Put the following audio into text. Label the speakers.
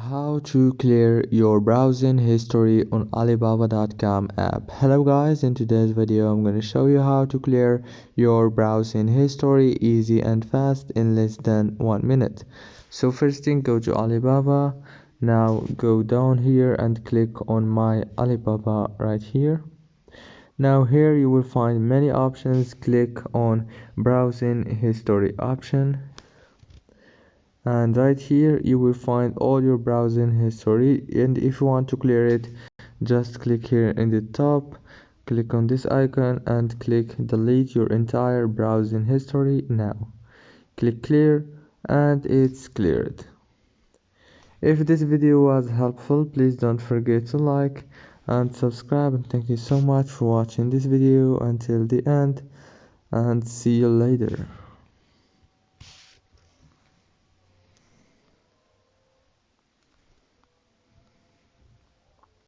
Speaker 1: How to clear your browsing history on Alibaba.com app. Hello guys, in today's video I'm going to show you how to clear your browsing history easy and fast in less than 1 minute. So first thing, go to Alibaba. Now go down here and click on my Alibaba right here. Now here you will find many options. Click on browsing history option, and right here you will find all your browsing history, and if you want to clear it, just click here in the top, click on this icon and click delete your entire browsing history. Now click clear and it's cleared. If this video was helpful, please don't forget to like and subscribe, and thank you so much for watching this video until the end, and see you later.